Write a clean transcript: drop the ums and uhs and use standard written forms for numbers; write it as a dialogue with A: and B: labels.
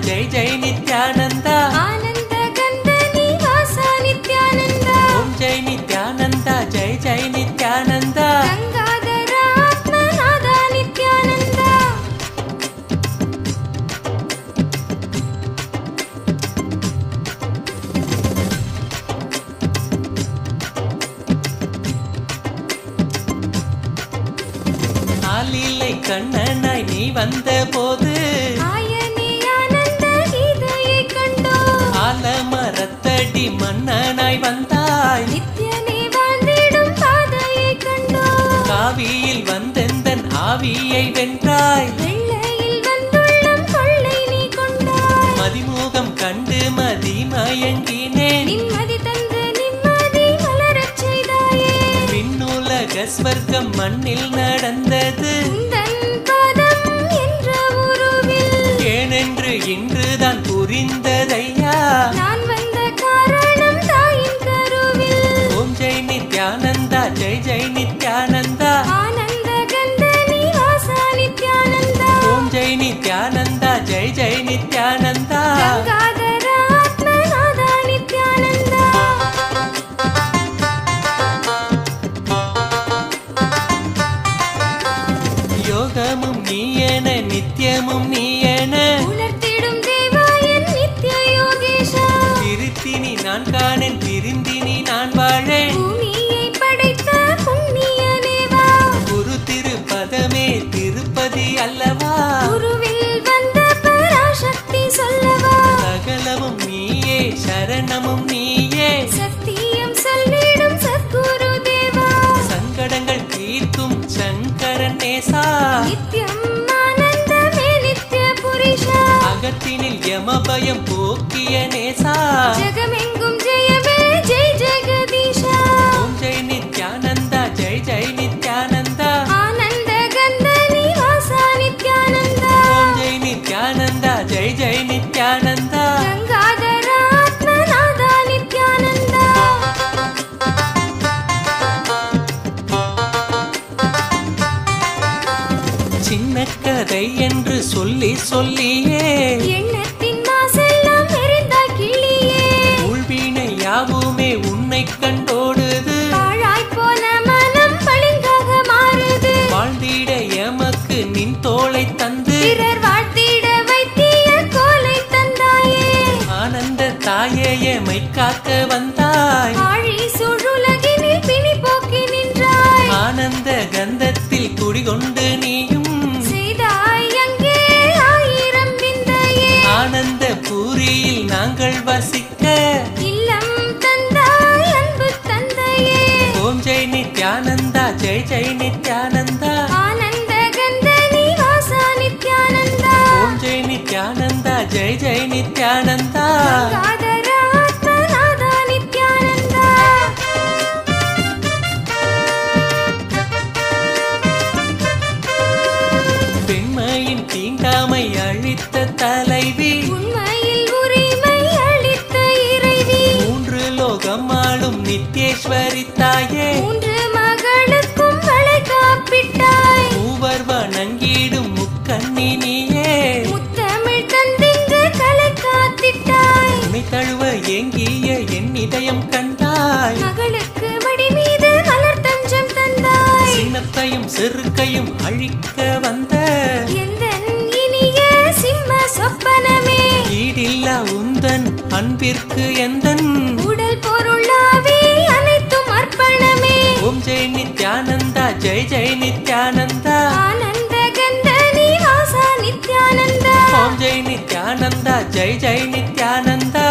A: जय जय नित्यानंद
B: आनंद गंध निवासा नित्यानंद
A: ओम जय नित्यानंद जय जय नित्यानंद
B: गंगाधर आत्मनाद नित्यानंद
A: ஆலிலை கண்ணனாய் நீ வந்த போது
B: ஆயனே ஆனந்த கீதையை கண்டோம்
A: ஆலமரத்தடி மன்னனாய் வந்தாய்
B: நித்யனே வாழ்ந்திடும் பாதையை கண்டோம்
A: காவியில் வந்தெந்தன் ஆவியை வென்றாய்
B: வெள்ளையில் வந்துள்ளம் கொள்ளை நீ கொண்டாய்
A: மதிமுகம் கண்டு மதிமயங்கினேன்
B: நிம்மதி தந்து நிம்மதி மலரச் செய்தாயே
A: விண்ணுலக ஸ்வர்க்கம் மண்ணில் நடந்தது
B: உந்தன் பதம் என்ற உருவில்
A: ஏனென்று இன்றுதான் புரிந்ததையா
B: நான் வந்த காரணம் தாயின் கருவில்
A: ஓம் ஜெய் நித்யானந்தா ஜெய் ஜெய் நித்யானந்தா
B: ஆனந்த கந்த நிவாசா நித்யானந்தா
A: ஓம் ஜெய் நித்யானந்தா ஜெய் ஜெய் நித்யானந்தா
B: கங்காதர ஆத்மநாத நித்யானந்தா
A: யோகமும் நீயென நித்தியமும் நீயென
B: உணர்த்திடும் தேவா என் நித்ய யோகேஷா
A: திருத்தினி நான் காணேன் திருந்தினி நான் வாழேன்
B: பூமியை படைத்த புண்ணியனேவா
A: குரு திருப்பதமே திருப்பதி அல்லவா
B: குருவில் வந்த பராசக்தி சொல்லவா
A: சகலமும் நீயே சரணமும் நீயே
B: சத்தியம் சொல்லிடும் சத்குரு தேவா
A: சங்கடங்கள் தீர்க்கும் சங்கரன் நேசா
B: நித்யம் ஆனந்தமே நித்ய புரிஷா
A: அகத்தினில் யமபயம் போக்கிய நேசா
B: ஜகமெங்கும் ஜெயமே ஜெய் ஜெகதீஷா
A: ஓம் ஜெய் நித்யானந்தா ஜெய் ஜெய் நித்யானந்தா
B: ஆனந்த கந்த நிவாசா நித்யானந்தா
A: ஓம் ஜெய் நித்யானந்தா ஜெய் ஜெய் நித்யானந்தா
B: கங்காதர ஆத்மநாத நித்யானந்தா
A: சின்ன கதை என்று சொல்லி சொல்லியே
B: எண்ணத்தின் மாசெல்லாம் எரிந்தாய் கிளியே
A: உள்வினை யாவுமே உன்னை கண்டோடுது
B: பாழாய் போன மனம் பளிங்காக மாறுது
A: வாழ்ந்திட எமக்கு நின் தோளை தந்து
B: பிறர் வாழ்த்திட வைத்திய கோலை தந்தாயே
A: ஆனந்த தாயே எமை காக்க வந்தாய்
B: ஆழி சுழுலகினில் பிணி போக்கி நின்றாய்
A: ஆனந்த கந்தத்தில் குடிகொண்டு நீயும்
B: செய்தாய் அங்கே ஆயிரம் விந்தையே
A: ஆனந்த பூரியில் நாங்கள் வசிக்க
B: இல்லம் தந்தாய் அன்பு தந்தையே
A: ஓம் ஜெய் நித்யானந்தா ஜெய் ஜெய் நித்யானந்தா
B: ஆனந்த கந்த நிவாசா நித்யானந்தா
A: ஓம் ஜெய் நித்யானந்தா ஜெய் ஜெய் நித்யானந்தா
B: கங்காதர ஆத்மநாத நித்யானந்தா
A: பெண்மையின் தீண்டாமை அழித்த தலைவி
B: உண்மையில் உரிமை அளித்த இறைவி
A: மூன்று லோகம் ஆளும் நித்யேஸ்வரி தாயே
B: மூன்று மகளுக்கும் வளை காப்பிட்டாய்
A: மூவர் வணங்கிடும் முக்கண்ணி நீயே
B: முத்தமிழ் தந்திங்கு கலை காத்திட்டாய்
A: உன்னை தழுவ ஏங்கிய என் இதயம் கண்டாய்
B: மகளுக்கு மடி மீது மலர் தஞ்சம் தந்தாய்
A: சின்னத்தையும் செருக்கையும் அழிக்க வந்த
B: எந்தன் இனிய சிம்ம சொப்பனமே
A: ஈடில்லா உந்தன் அன்பிற்கு எந்தன்
B: உடல் பொருளாவே அனைத்தும் அர்ப்பணமே
A: ஓம் ஜெய் நித்யானந்தா ஜெய் ஜெய் நித்யானந்தா
B: ஆனந்த கந்த நிவாசா நித்யானந்தா
A: ஓம் ஜெய் நித்யானந்தா ஜெய் ஜெய் நித்யானந்தா